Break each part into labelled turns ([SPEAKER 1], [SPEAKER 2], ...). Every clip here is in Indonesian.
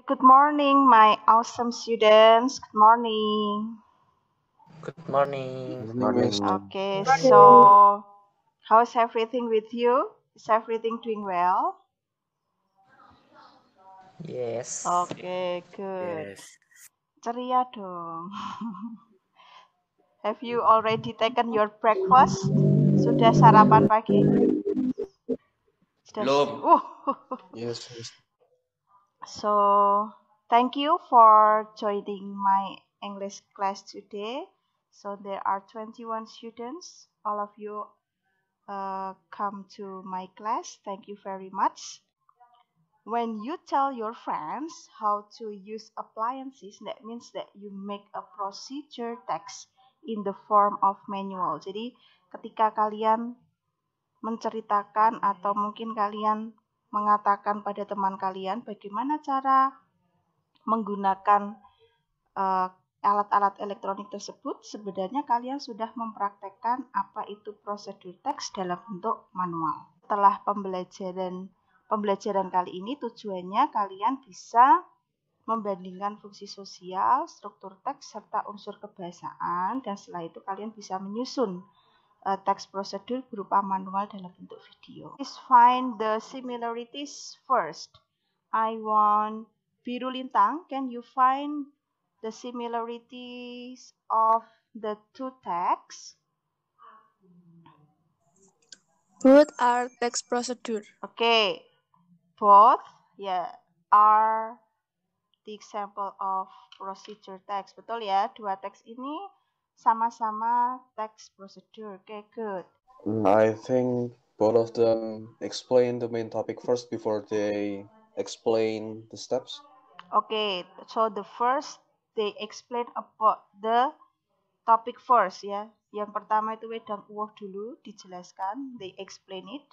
[SPEAKER 1] Good morning, my awesome students. Good morning.
[SPEAKER 2] Good morning.
[SPEAKER 3] Good morning.
[SPEAKER 1] Okay, so how's everything with you? Is everything doing well?
[SPEAKER 2] Yes.
[SPEAKER 1] Okay, good.
[SPEAKER 3] Yes.
[SPEAKER 1] Ceria dong. Have you already taken your breakfast? Sudah sarapan pagi?
[SPEAKER 3] Belum.
[SPEAKER 1] Oh.
[SPEAKER 3] Yes.
[SPEAKER 1] So, thank you for joining my English class today. So, there are 21 students. All of you come to my class. Thank you very much. When you tell your friends how to use appliances, that means that you make a procedure text in the form of manual. Jadi, ketika kalian menceritakan atau mungkin kalian mengatakan pada teman kalian bagaimana cara menggunakan alat-alat elektronik tersebut, sebenarnya kalian sudah mempraktekkan apa itu prosedur teks dalam bentuk manual. Setelah pembelajaran kali ini, tujuannya kalian bisa membandingkan fungsi sosial, struktur teks, serta unsur kebahasaan, dan setelah itu kalian bisa menyusun teks prosedur berupa manual dalam bentuk video. Please find the similarities first. I want Biru Lintang, can you find the similarities of the two texts?
[SPEAKER 4] Both are text procedure.
[SPEAKER 1] Okay, both are the example of procedure text. Betul ya, dua teks ini sama-sama text procedure. Okay, good.
[SPEAKER 3] I think both of them explain the main topic first before they explain the steps.
[SPEAKER 1] Okay, so the first they explain about the topic first ya. Yang pertama itu wedang uwoh dulu dijelaskan, they explain it.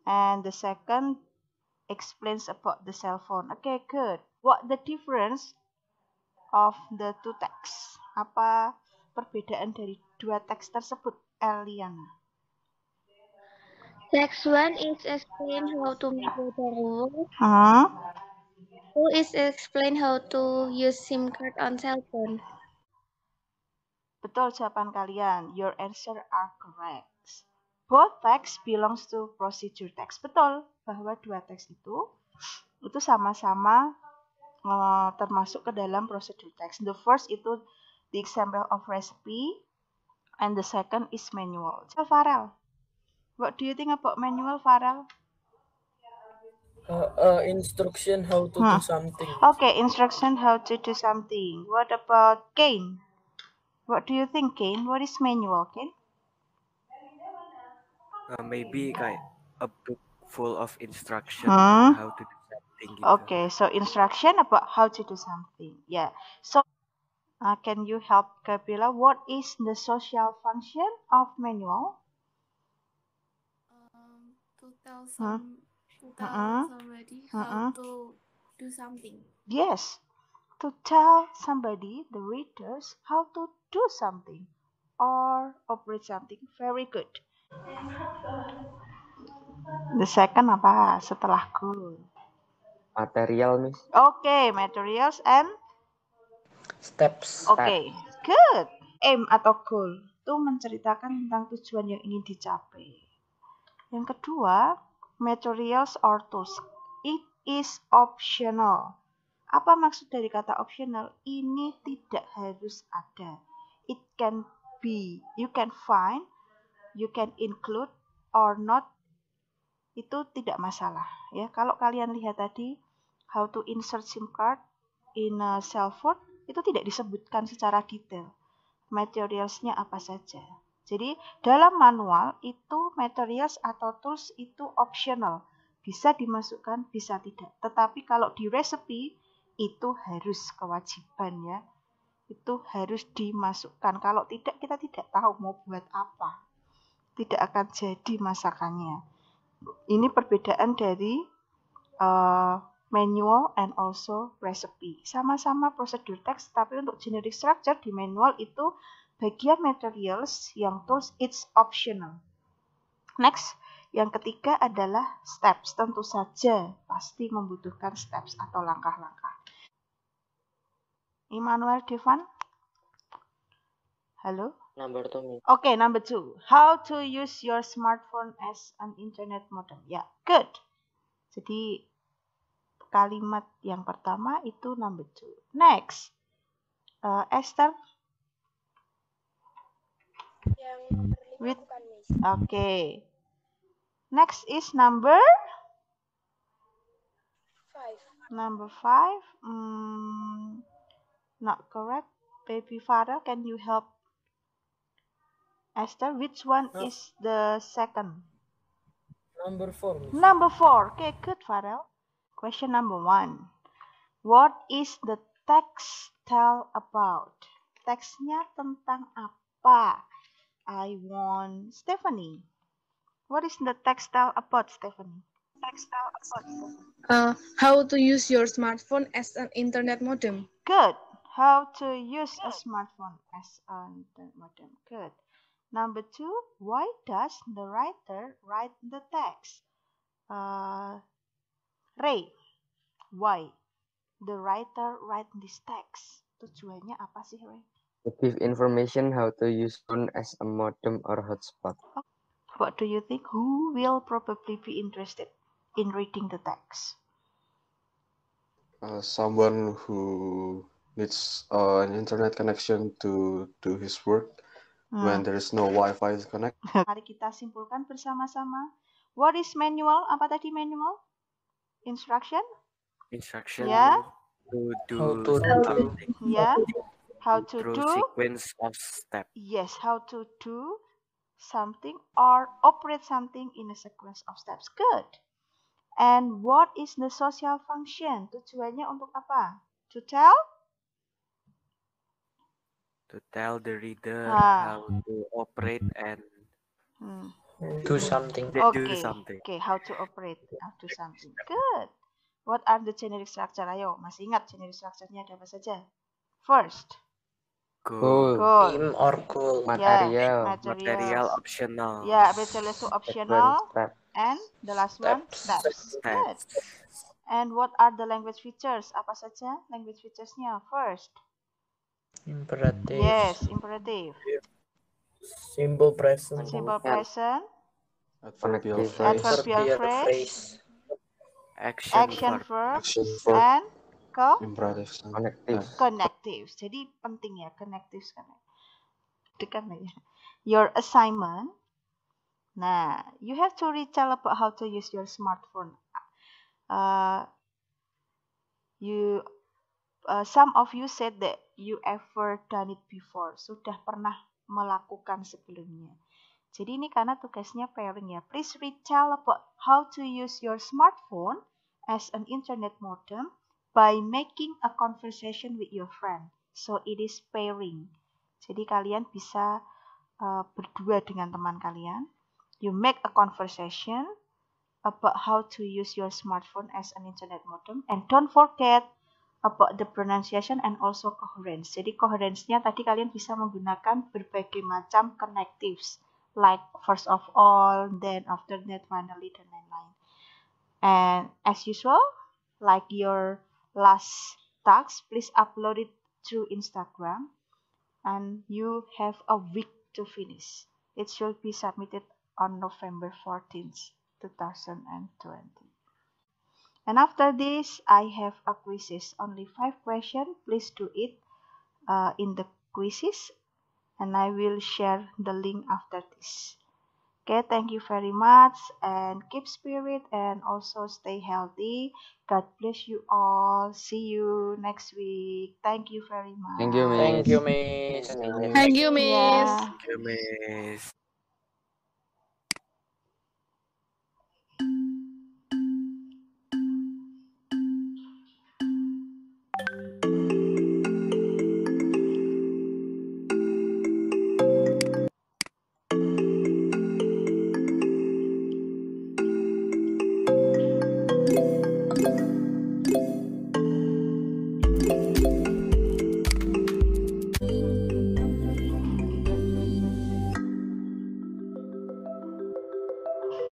[SPEAKER 1] And the second explains about the cell phone. Okay, good. What the difference of the two texts? Apa perbedaan dari dua teks tersebut, Eliana?
[SPEAKER 4] Text 1 is explain how to make water work. 2 is explain how to use SIM card on cell phone.
[SPEAKER 1] Betul jawaban kalian. Your answer are correct. Both text belongs to procedure text. Betul bahwa dua teks itu sama-sama termasuk ke dalam procedure text. The first itu the example of recipe and the second is manual. So, Farel, what do you think about manual, Farel?
[SPEAKER 2] Instruction how to do something.
[SPEAKER 1] Okay, instruction how to do something. What about Kane? What do you think, Kane? What is manual, Kane?
[SPEAKER 5] Maybe kayak a book full of instruction on how to do something gitu.
[SPEAKER 1] Okay, so instruction about how to do something. Yeah. So can you help Gabriela? What is the social function of manual?
[SPEAKER 6] To tell somebody how to do something.
[SPEAKER 1] Yes, to tell somebody, the readers, how to do something or operate something. Very good. The second apa setelah good?
[SPEAKER 7] Material, Miss.
[SPEAKER 1] Okay, materials and
[SPEAKER 2] Steps.
[SPEAKER 1] Okay, good. Aim atau goal itu menceritakan tentang tujuan yang ingin dicapai. Yang kedua, materials or tools. It is optional. Apa maksud dari kata optional? Ini tidak harus ada. It can be, you can find, you can include or not. Itu tidak masalah ya. Kalau kalian lihat tadi how to insert SIM card in a cell phone, itu tidak disebutkan secara detail. Materialsnya apa saja. Jadi dalam manual itu materials atau tools itu optional. Bisa dimasukkan, bisa tidak. Tetapi kalau di recipe itu harus kewajiban ya. Itu harus dimasukkan. Kalau tidak, kita tidak tahu mau buat apa. Tidak akan jadi masakannya. Ini perbedaan dari manual and also recipe. Sama-sama prosedur teks, tapi untuk generic structure di manual itu bagian materials yang tools it's optional. Next, Yang ketiga adalah steps. Tentu saja pasti membutuhkan steps atau langkah-langkah. Immanuel Devan? Halo?
[SPEAKER 7] Number 2, Miss.
[SPEAKER 1] Okay, number 2. How to use your smartphone as an internet modem. Ya, good. Jadi kalimat yang pertama itu number 2. Next. Esther?
[SPEAKER 6] Yang nomor 5 bukan, Miss.
[SPEAKER 1] Okay. Next is number
[SPEAKER 6] 5.
[SPEAKER 1] Number 5. Not correct. Baby Farah, can you help Esther? Which one is the second?
[SPEAKER 2] Number 4, Miss.
[SPEAKER 1] Number 4. Okay, good, Farel. Question number 1. What is the text tell about? Teksnya tentang apa? I want Stephanie. What is the text tell about, Stephanie?
[SPEAKER 8] How to use your smartphone as an internet modem.
[SPEAKER 1] Good. How to use a smartphone as an internet modem. Good. Number 2. Why does the writer write the text? Ray. Why the writer write this text? Tujuannya apa sih, Ray?
[SPEAKER 7] To give information how to use phone as a modem or hotspot.
[SPEAKER 1] What do you think? Who will probably be interested in reading the text?
[SPEAKER 3] Someone who needs an internet connection to do his work when there is no Wi-Fi connect.
[SPEAKER 1] Mari kita simpulkan bersama-sama. What is manual? Apa tadi manual? Instruction?
[SPEAKER 5] Instruction
[SPEAKER 1] Yeah.
[SPEAKER 5] to do
[SPEAKER 2] How to
[SPEAKER 5] something
[SPEAKER 1] Yeah. How to
[SPEAKER 5] through
[SPEAKER 1] do?
[SPEAKER 5] sequence of steps.
[SPEAKER 1] Yes, how to do something or operate something in a sequence of steps. Good. And what is the social function? Tujuannya untuk apa? To tell?
[SPEAKER 5] To tell the reader
[SPEAKER 1] Ah.
[SPEAKER 5] how to operate and
[SPEAKER 2] Do something.
[SPEAKER 5] do something.
[SPEAKER 1] Okay, how to operate, how to something. Good. What are the generic structure? Ayo, masih ingat generic structure-nya ada apa saja? First,
[SPEAKER 7] Cool.
[SPEAKER 1] goal.
[SPEAKER 2] Team or goal.
[SPEAKER 7] Material.
[SPEAKER 5] Material optional.
[SPEAKER 1] Yeah, material itu optional.
[SPEAKER 7] Step.
[SPEAKER 1] And the last one, steps. Good.
[SPEAKER 5] Steps.
[SPEAKER 1] And what are the language features? Apa saja language features-nya? First,
[SPEAKER 2] Imperative.
[SPEAKER 1] yes, imperative.
[SPEAKER 2] Simple present.
[SPEAKER 1] Simple present.
[SPEAKER 3] Adverbial
[SPEAKER 7] Connective.
[SPEAKER 3] phrase.
[SPEAKER 1] Adverbial phrase. Action
[SPEAKER 5] Verb.
[SPEAKER 1] verb.
[SPEAKER 3] Action verb.
[SPEAKER 1] And
[SPEAKER 3] Imperative.
[SPEAKER 7] Connective.
[SPEAKER 1] connectives. Jadi penting ya connectives kan. Dekat ya. Your assignment. Nah, you have to retell about how to use your smartphone. Some of you said that you ever done it before. Sudah pernah melakukan sebelumnya. Jadi ini karena tugasnya pairing ya. Please retell about how to use your smartphone as an internet modem by making a conversation with your friend. So it is pairing. Jadi kalian bisa berdua dengan teman kalian. You make a conversation about how to use your smartphone as an internet modem. And don't forget about the pronunciation and also coherence. Jadi coherence-nya tadi kalian bisa menggunakan berbagai macam connectives. Like first of all, then after that, finally, dan lain-lain. And as usual, like your last task, please upload it through Instagram. And you have a week to finish. It should be submitted on November 14th, 2020. And after this, I have a quizzes. Only 5 questions. Please do it in the quizzes. And I will share the link after this. Okay, thank you very much. And keep spirit and also stay healthy. God bless you all. See you next week. Thank you very much.
[SPEAKER 7] Thank you, Miss.
[SPEAKER 2] Thank you, Miss.
[SPEAKER 8] Thank you, Miss.
[SPEAKER 1] Yeah.
[SPEAKER 5] Thank you, Miss.